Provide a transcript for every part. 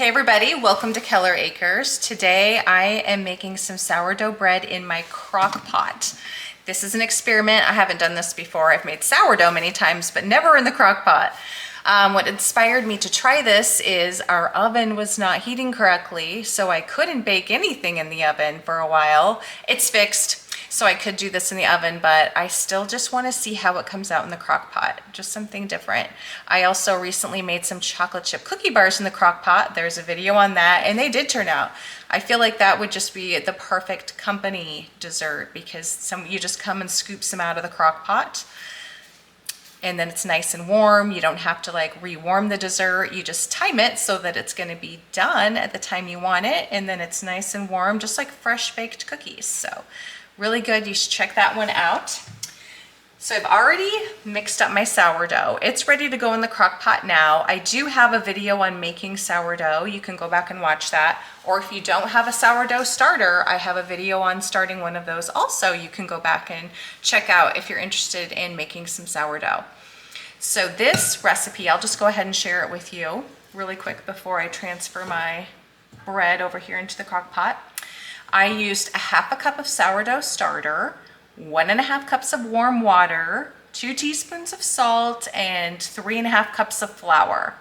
Hey everybody, welcome to Keller Acres. Today I am making some sourdough bread in my crock pot. This is an experiment. I haven't done this before. I've made sourdough many times, but never in the crock pot. What inspired me to try this is our oven was not heating correctly, so I couldn't bake anything in the oven for a while. It's fixed, so I could do this in the oven, but I still just want to see how it comes out in the crock pot. Just something different. I also recently made some chocolate chip cookie bars in the crock pot. There's a video on that, and they did turn out. I feel like that would just be the perfect company dessert because you just come and scoop some out of the crock pot. And then it's nice and warm. You don't have to like rewarm the dessert. You just time it so that it's gonna be done at the time you want it. And then it's nice and warm, just like fresh baked cookies. So really good, you should check that one out. So I've already mixed up my sourdough. It's ready to go in the crock pot now. I do have a video on making sourdough. You can go back and watch that. Or if you don't have a sourdough starter, I have a video on starting one of those also. You can go back and check out if you're interested in making some sourdough. So this recipe, I'll just go ahead and share it with you really quick before I transfer my bread over here into the crock pot. I used a half a cup of sourdough starter, 1.5 cups of warm water, 2 teaspoons of salt, and 3.5 cups of flour.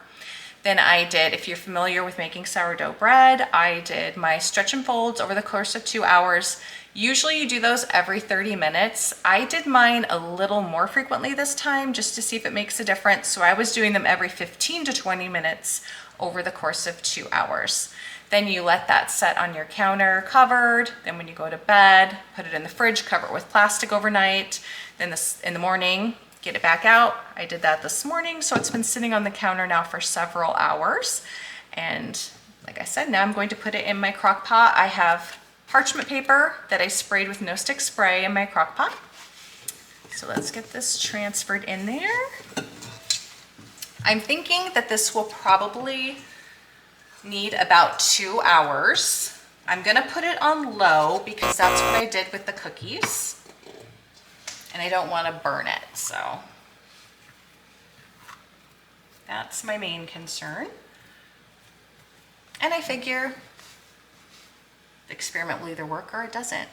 Then I did, if you're familiar with making sourdough bread, I did my stretch and folds over the course of 2 hours. Usually you do those every 30 minutes. I did mine a little more frequently this time just to see if it makes a difference. So I was doing them every 15 to 20 minutes over the course of 2 hours. Then you let that set on your counter covered. Then when you go to bed, put it in the fridge, cover it with plastic overnight. Then in the morning, get it back out. I did that this morning, so it's been sitting on the counter now for several hours. And like I said, now I'm going to put it in my crock pot. I have parchment paper that I sprayed with no stick spray in my crock pot. So let's get this transferred in there. I'm thinking that this will probably need about 2 hours. I'm gonna put it on low because that's what I did with the cookies. And I don't wanna burn it, so. That's my main concern. And I figure the experiment will either work or it doesn't.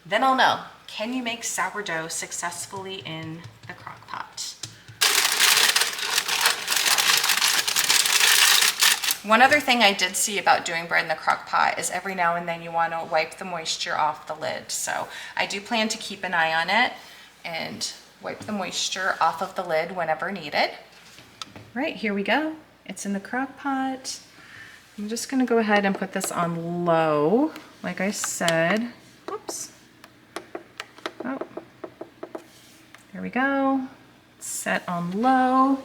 Then I'll know, can you make sourdough successfully in the crock pot? One other thing I did see about doing bread in the crock pot is every now and then you want to wipe the moisture off the lid. So I do plan to keep an eye on it and wipe the moisture off of the lid whenever needed. Right, here we go. It's in the crock pot. I'm just going to go ahead and put this on low, like I said. Whoops. Oh, there we go. Set on low.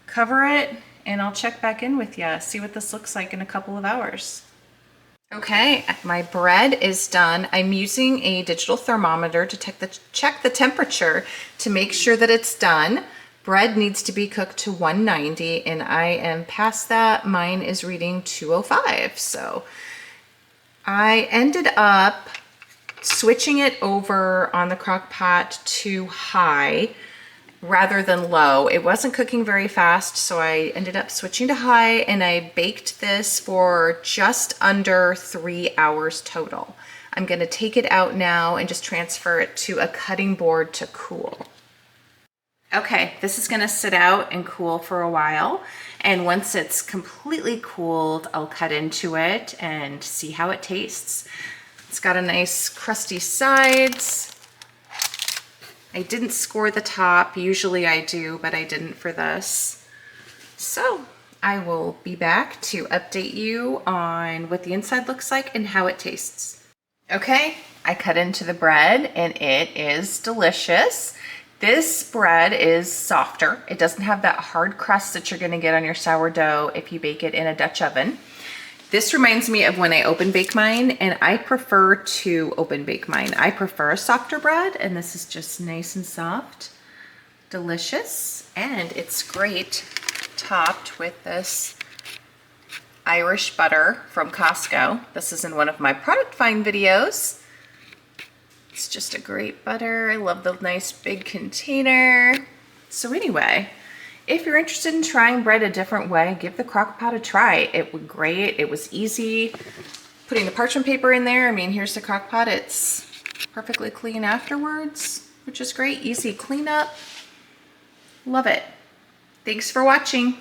Cover it. And I'll check back in with you, see what this looks like in a couple of hours. Okay, my bread is done. I'm using a digital thermometer to check the temperature to make sure that it's done. Bread needs to be cooked to 190 and I am past that. Mine is reading 205. So I ended up switching it over on the crock pot to high rather than low. It wasn't cooking very fast, so I ended up switching to high and I baked this for just under 3 hours total. I'm gonna take it out now and just transfer it to a cutting board to cool. Okay, this is gonna sit out and cool for a while. And once it's completely cooled, I'll cut into it and see how it tastes. It's got a nice crusty sides. I didn't score the top. Usually I do, but I didn't for this. So I will be back to update you on what the inside looks like and how it tastes. Okay, I cut into the bread and it is delicious. This bread is softer. It doesn't have that hard crust that you're gonna get on your sourdough if you bake it in a Dutch oven. This reminds me of when I open bake mine, and I prefer to open bake mine. I prefer a softer bread, and this is just nice and soft, delicious, and it's great topped with this Irish butter from Costco. This is in one of my product find videos. It's just a great butter. I love the nice big container. So anyway, If you're interested in trying bread a different way, give the Crockpot a try. It was great. It was easy. Putting the parchment paper in there, I mean, here's the Crockpot. It's perfectly clean afterwards, which is great. Easy cleanup. Love it. Thanks for watching.